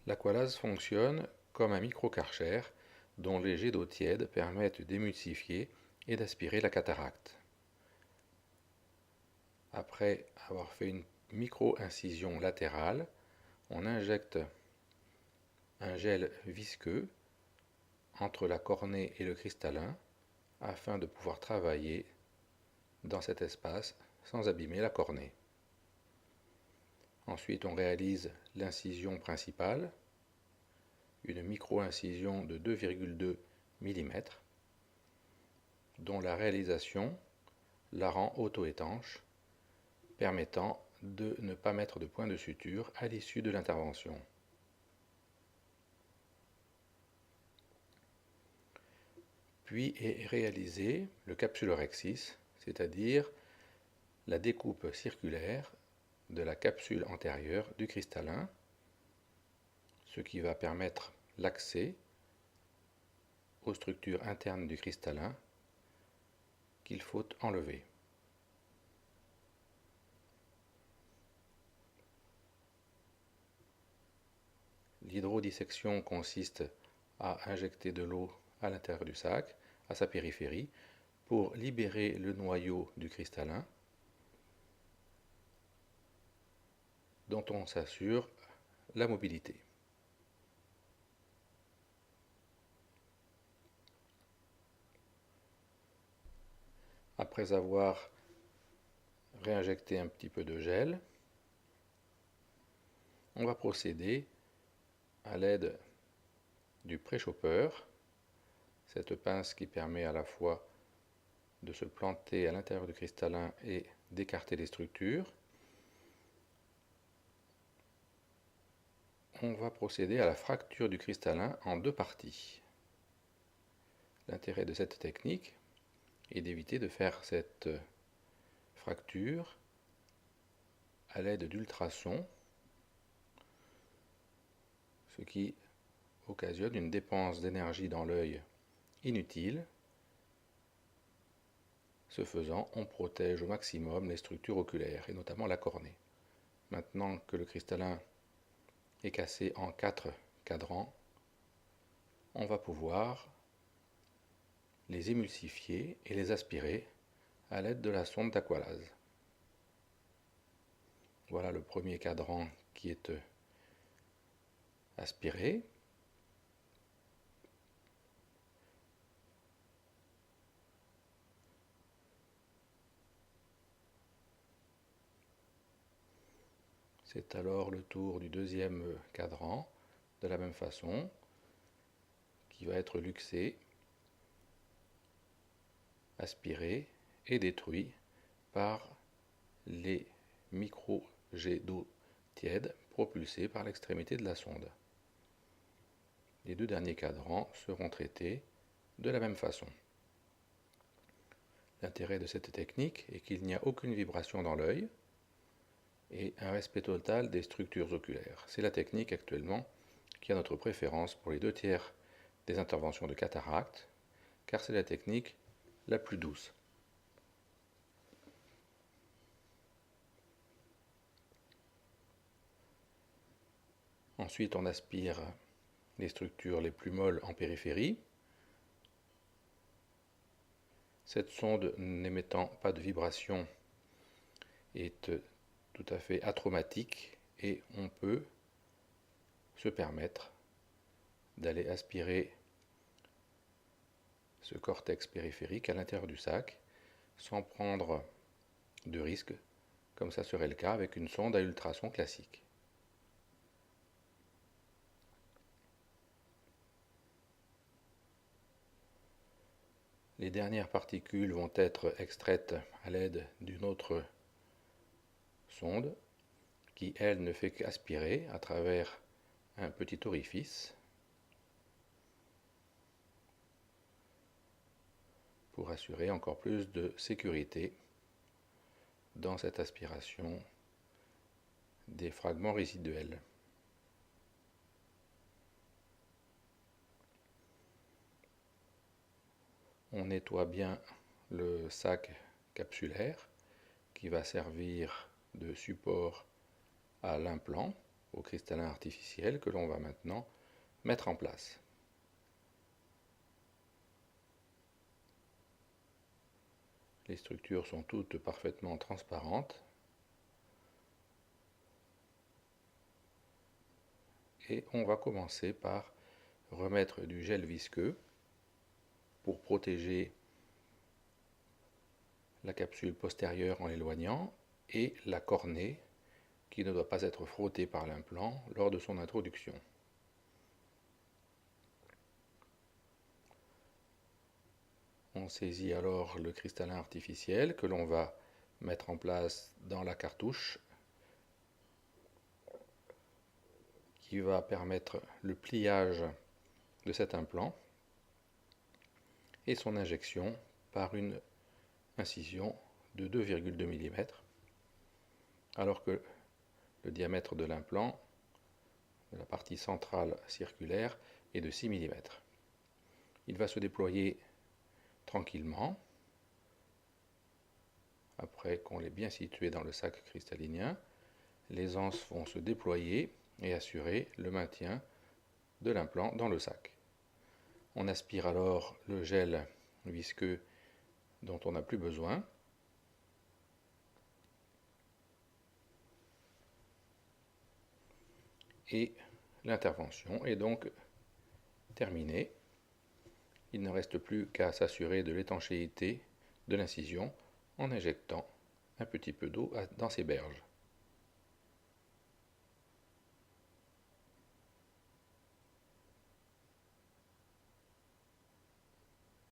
L'Aqualase fonctionne comme un micro-karcher dont les jets d'eau tiède permettent d'émulsifier et d'aspirer la cataracte. Après avoir fait une micro-incision latérale, on injecte un gel visqueux entre la cornée et le cristallin afin de pouvoir travailler dans cet espace sans abîmer la cornée. Ensuite, on réalise l'incision principale, une micro-incision de 2,2 mm, dont la réalisation la rend auto-étanche, permettant de ne pas mettre de point de suture à l'issue de l'intervention. Puis est réalisé le capsulorhexis, c'est-à-dire la découpe circulaire de la capsule antérieure du cristallin, ce qui va permettre l'accès aux structures internes du cristallin qu'il faut enlever. L'hydrodissection consiste à injecter de l'eau à l'intérieur du sac, à sa périphérie, pour libérer le noyau du cristallin, dont on s'assure la mobilité. Après avoir réinjecté un petit peu de gel, on va procéder à l'aide du préchauffeur, cette pince qui permet à la fois de se planter à l'intérieur du cristallin et d'écarter les structures. On va procéder à la fracture du cristallin en deux parties. L'intérêt de cette technique est d'éviter de faire cette fracture à l'aide d'ultrasons, ce qui occasionne une dépense d'énergie dans l'œil inutile. Ce faisant, on protège au maximum les structures oculaires, et notamment la cornée. Maintenant que le cristallin est cassé en 4 cadrans, on va pouvoir les émulsifier et les aspirer à l'aide de la sonde d'Aqualase. Voilà le premier cadran qui est aspiré. C'est alors le tour du deuxième cadran, de la même façon, qui va être luxé, aspiré et détruit par les micro-jets d'eau tiède propulsés par l'extrémité de la sonde. Les deux derniers cadrans seront traités de la même façon. L'intérêt de cette technique est qu'il n'y a aucune vibration dans l'œil et un respect total des structures oculaires. C'est la technique actuellement qui a notre préférence pour les 2/3 des interventions de cataracte, car c'est la technique la plus douce. Ensuite, on aspire les structures les plus molles en périphérie. Cette sonde n'émettant pas de vibration est tout à fait atraumatique et on peut se permettre d'aller aspirer ce cortex périphérique à l'intérieur du sac sans prendre de risque, comme ça serait le cas avec une sonde à ultrasons classique. Les dernières particules vont être extraites à l'aide d'une autre sonde qui, elle, ne fait qu'aspirer à travers un petit orifice pour assurer encore plus de sécurité dans cette aspiration des fragments résiduels. On nettoie bien le sac capsulaire qui va servir de support à l'implant au cristallin artificiel que l'on va maintenant mettre en place. Les structures sont toutes parfaitement transparentes et on va commencer par remettre du gel visqueux pour protéger la capsule postérieure en l'éloignant et la cornée qui ne doit pas être frottée par l'implant lors de son introduction. On saisit alors le cristallin artificiel que l'on va mettre en place dans la cartouche qui va permettre le pliage de cet implant et son injection par une incision de 2,2 mm, alors que le diamètre de l'implant, de la partie centrale circulaire, est de 6 mm. Il va se déployer tranquillement, après qu'on l'ait bien situé dans le sac cristallinien. Les anses vont se déployer et assurer le maintien de l'implant dans le sac. On aspire alors le gel visqueux dont on n'a plus besoin. Et l'intervention est donc terminée. Il ne reste plus qu'à s'assurer de l'étanchéité de l'incision en injectant un petit peu d'eau dans ses berges.